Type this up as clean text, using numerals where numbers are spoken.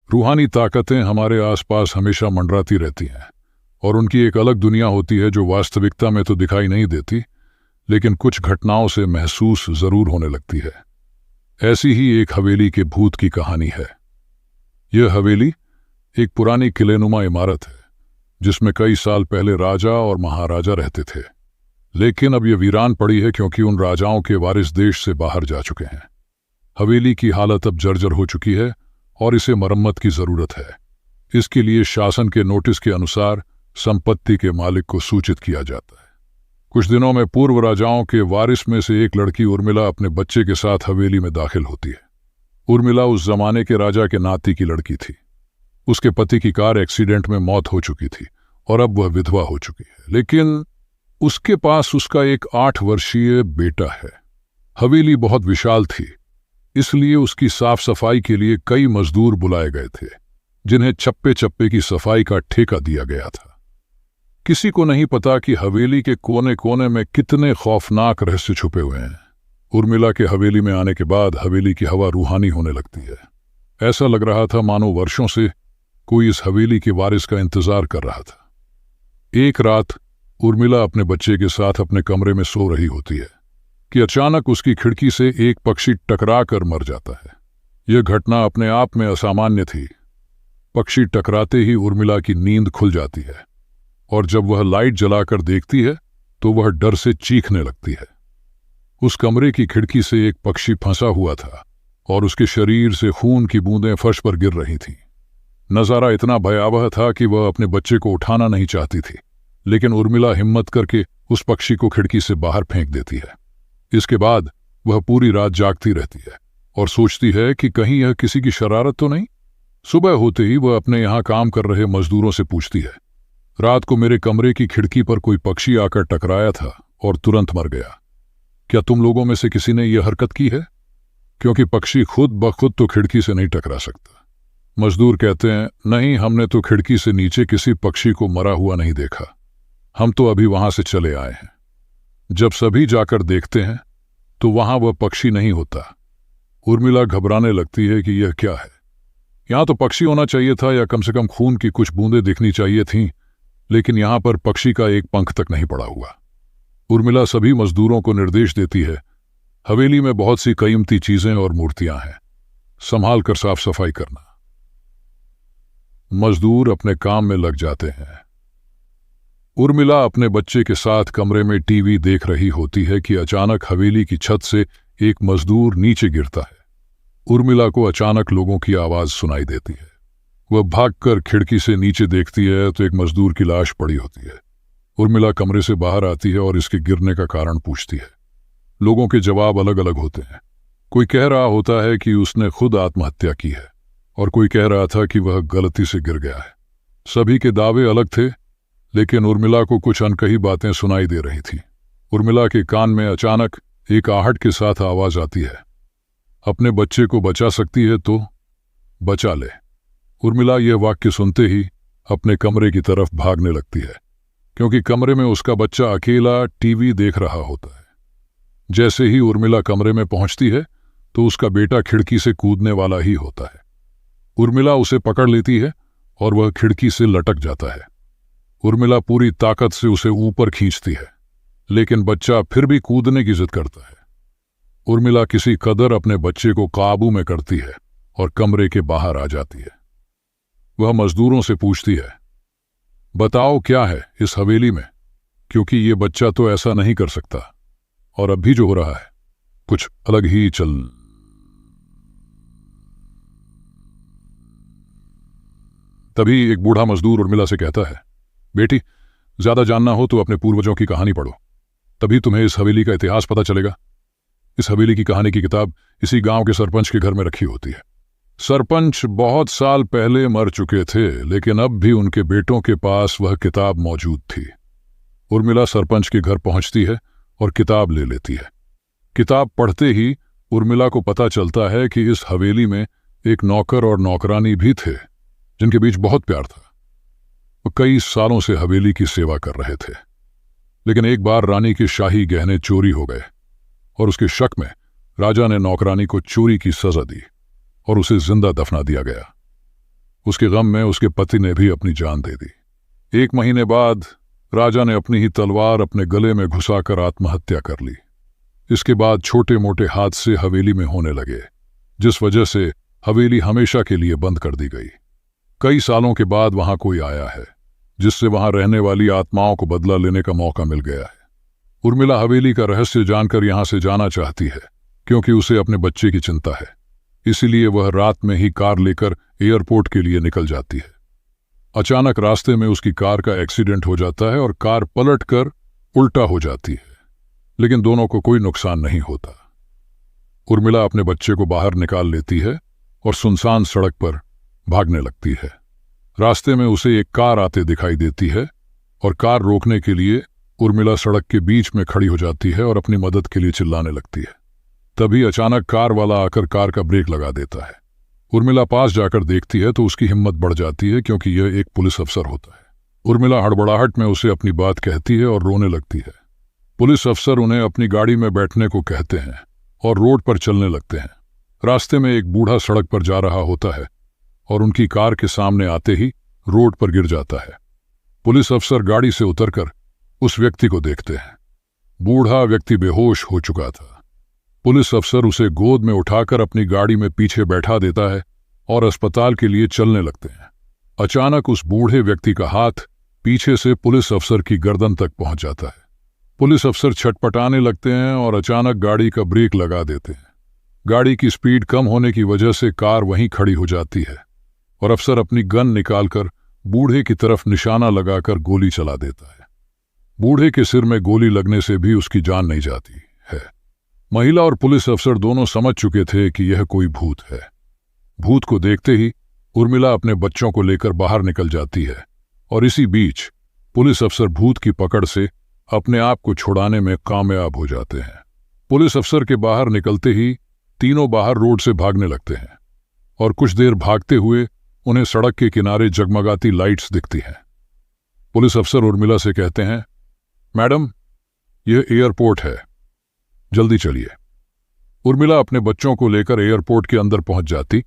रूहानी ताकतें हमारे आसपास हमेशा मंडराती रहती हैं और उनकी एक अलग दुनिया होती है जो वास्तविकता में तो दिखाई नहीं देती, लेकिन कुछ घटनाओं से महसूस जरूर होने लगती है। ऐसी ही एक हवेली के भूत की कहानी है। यह हवेली एक पुरानी किलेनुमा इमारत है जिसमें कई साल पहले राजा और महाराजा रहते थे, लेकिन अब यह वीरान पड़ी है क्योंकि उन राजाओं के वारिस देश से बाहर जा चुके हैं। हवेली की हालत अब जर्जर हो चुकी है और इसे मरम्मत की जरूरत है। इसके लिए शासन के नोटिस के अनुसार संपत्ति के मालिक को सूचित किया जाता है। कुछ दिनों में पूर्व राजाओं के वारिस में से एक लड़की उर्मिला अपने बच्चे के साथ हवेली में दाखिल होती है। उर्मिला उस जमाने के राजा के नाती की लड़की थी। उसके पति की कार एक्सीडेंट में मौत हो चुकी थी और अब वह विधवा हो चुकी है, लेकिन उसके पास उसका एक 8 वर्षीय बेटा है। हवेली बहुत विशाल थी, इसलिए उसकी साफ सफाई के लिए कई मजदूर बुलाए गए थे जिन्हें चप्पे चप्पे की सफाई का ठेका दिया गया था। किसी को नहीं पता कि हवेली के कोने कोने में कितने खौफनाक रहस्य छुपे हुए हैं। उर्मिला के हवेली में आने के बाद हवेली की हवा रूहानी होने लगती है। ऐसा लग रहा था मानो वर्षों से कोई इस हवेली के वारिस का इंतजार कर रहा था। एक रात उर्मिला अपने बच्चे के साथ अपने कमरे में सो रही होती है कि अचानक उसकी खिड़की से एक पक्षी टकरा कर मर जाता है। यह घटना अपने आप में असामान्य थी। पक्षी टकराते ही उर्मिला की नींद खुल जाती है और जब वह लाइट जलाकर देखती है तो वह डर से चीखने लगती है। उस कमरे की खिड़की से एक पक्षी फंसा हुआ था और उसके शरीर से खून की बूंदें फर्श पर गिर रही थीं। नजारा इतना भयावह था कि वह अपने बच्चे को उठाना नहीं चाहती थी, लेकिन उर्मिला हिम्मत करके उस पक्षी को खिड़की से बाहर फेंक देती है। इसके बाद वह पूरी रात जागती रहती है और सोचती है कि कहीं यह किसी की शरारत तो नहीं। सुबह होते ही वह अपने यहाँ काम कर रहे मजदूरों से पूछती है, रात को मेरे कमरे की खिड़की पर कोई पक्षी आकर टकराया था और तुरंत मर गया। क्या तुम लोगों में से किसी ने यह हरकत की है? क्योंकि पक्षी खुद ब खुद तो खिड़की से नहीं टकरा सकता। मजदूर कहते हैं, नहीं, हमने तो खिड़की से नीचे किसी पक्षी को मरा हुआ नहीं देखा। हम तो अभी वहां से चले आए हैं। जब सभी जाकर देखते हैं तो वहां वह पक्षी नहीं होता। उर्मिला घबराने लगती है कि यह क्या है। यहां तो पक्षी होना चाहिए था या कम से कम खून की कुछ बूंदें दिखनी चाहिए थीं, लेकिन यहां पर पक्षी का एक पंख तक नहीं पड़ा हुआ। उर्मिला सभी मजदूरों को निर्देश देती है, हवेली में बहुत सी कीमती चीजें और मूर्तियां हैं, संभाल कर साफ सफाई करना। मजदूर अपने काम में लग जाते हैं। उर्मिला अपने बच्चे के साथ कमरे में टीवी देख रही होती है कि अचानक हवेली की छत से एक मजदूर नीचे गिरता है। उर्मिला को अचानक लोगों की आवाज सुनाई देती है। वह भागकर खिड़की से नीचे देखती है तो एक मजदूर की लाश पड़ी होती है। उर्मिला कमरे से बाहर आती है और इसके गिरने का कारण पूछती है। लोगों के जवाब अलग अलग होते हैं। कोई कह रहा होता है कि उसने खुद आत्महत्या की है और कोई कह रहा था कि वह गलती से गिर गया है। सभी के दावे अलग थे, लेकिन उर्मिला को कुछ अनकही बातें सुनाई दे रही थी। उर्मिला के कान में अचानक एक आहट के साथ आवाज आती है, अपने बच्चे को बचा सकती है तो बचा ले। उर्मिला यह वाक्य सुनते ही अपने कमरे की तरफ भागने लगती है, क्योंकि कमरे में उसका बच्चा अकेला टीवी देख रहा होता है। जैसे ही उर्मिला कमरे में पहुंचती है तो उसका बेटा खिड़की से कूदने वाला ही होता है। उर्मिला उसे पकड़ लेती है और वह खिड़की से लटक जाता है। उर्मिला पूरी ताकत से उसे ऊपर खींचती है, लेकिन बच्चा फिर भी कूदने की जिद करता है। उर्मिला किसी कदर अपने बच्चे को काबू में करती है और कमरे के बाहर आ जाती है। वह मजदूरों से पूछती है, बताओ क्या है इस हवेली में, क्योंकि ये बच्चा तो ऐसा नहीं कर सकता और अब भी जो हो रहा है कुछ अलग ही चल। तभी एक बूढ़ा मजदूर उर्मिला से कहता है, बेटी, ज्यादा जानना हो तो अपने पूर्वजों की कहानी पढ़ो, तभी तुम्हें इस हवेली का इतिहास पता चलेगा। इस हवेली की कहानी की किताब इसी गांव के सरपंच के घर में रखी होती है। सरपंच बहुत साल पहले मर चुके थे, लेकिन अब भी उनके बेटों के पास वह किताब मौजूद थी। उर्मिला सरपंच के घर पहुंचती है और किताब ले लेती है। किताब पढ़ते ही उर्मिला को पता चलता है कि इस हवेली में एक नौकर और नौकरानी भी थे जिनके बीच बहुत प्यार था। वो कई सालों से हवेली की सेवा कर रहे थे, लेकिन एक बार रानी के शाही गहने चोरी हो गए और उसके शक में राजा ने नौकरानी को चोरी की सजा दी और उसे जिंदा दफना दिया गया। उसके गम में उसके पति ने भी अपनी जान दे दी। 1 महीने बाद राजा ने अपनी ही तलवार अपने गले में घुसाकर आत्महत्या कर ली। इसके बाद छोटे मोटे हादसे हवेली में होने लगे, जिस वजह से हवेली हमेशा के लिए बंद कर दी गई। कई सालों के बाद वहां कोई आया है, जिससे वहां रहने वाली आत्माओं को बदला लेने का मौका मिल गया है। उर्मिला हवेली का रहस्य जानकर यहां से जाना चाहती है, क्योंकि उसे अपने बच्चे की चिंता है। इसीलिए वह रात में ही कार लेकर एयरपोर्ट के लिए निकल जाती है। अचानक रास्ते में उसकी कार का एक्सीडेंट हो जाता है और कार पलटकर उल्टा हो जाती है, लेकिन दोनों को कोई नुकसान नहीं होता। उर्मिला अपने बच्चे को बाहर निकाल लेती है और सुनसान सड़क पर भागने लगती है। रास्ते में उसे एक कार आते दिखाई देती है और कार रोकने के लिए उर्मिला सड़क के बीच में खड़ी हो जाती है और अपनी मदद के लिए चिल्लाने लगती है। तभी अचानक कार वाला आकर कार का ब्रेक लगा देता है। उर्मिला पास जाकर देखती है तो उसकी हिम्मत बढ़ जाती है, क्योंकि यह एक पुलिस अफसर होता है। उर्मिला हड़बड़ाहट में उसे अपनी बात कहती है और रोने लगती है। पुलिस अफसर उन्हें अपनी गाड़ी में बैठने को कहते हैं और रोड पर चलने लगते हैं। रास्ते में एक बूढ़ा सड़क पर जा रहा होता है और उनकी कार के सामने आते ही रोड पर गिर जाता है। पुलिस अफसर गाड़ी से उतरकर उस व्यक्ति को देखते हैं। बूढ़ा व्यक्ति बेहोश हो चुका था। पुलिस अफसर उसे गोद में उठाकर अपनी गाड़ी में पीछे बैठा देता है और अस्पताल के लिए चलने लगते हैं। अचानक उस बूढ़े व्यक्ति का हाथ पीछे से पुलिस अफसर की गर्दन तक पहुंच जाता है। पुलिस अफसर छटपटाने लगते हैं और अचानक गाड़ी का ब्रेक लगा देते हैं। गाड़ी की स्पीड कम होने की वजह से कार वहीं खड़ी हो जाती है और अफसर अपनी गन निकालकर बूढ़े की तरफ निशाना लगाकर गोली चला देता है। बूढ़े के सिर में गोली लगने से भी उसकी जान नहीं जाती है। महिला और पुलिस अफसर दोनों समझ चुके थे कि यह कोई भूत है। भूत को देखते ही उर्मिला अपने बच्चों को लेकर बाहर निकल जाती है और इसी बीच पुलिस अफसर भूत की पकड़ से अपने आप को छुड़ाने में कामयाब हो जाते हैं। पुलिस अफसर के बाहर निकलते ही तीनों बाहर रोड से भागने लगते हैं और कुछ देर भागते हुए उन्हें सड़क के किनारे जगमगाती लाइट्स दिखती हैं। पुलिस अफसर उर्मिला से कहते हैं, मैडम, यह एयरपोर्ट है, जल्दी चलिए। उर्मिला अपने बच्चों को लेकर एयरपोर्ट के अंदर पहुंच जाती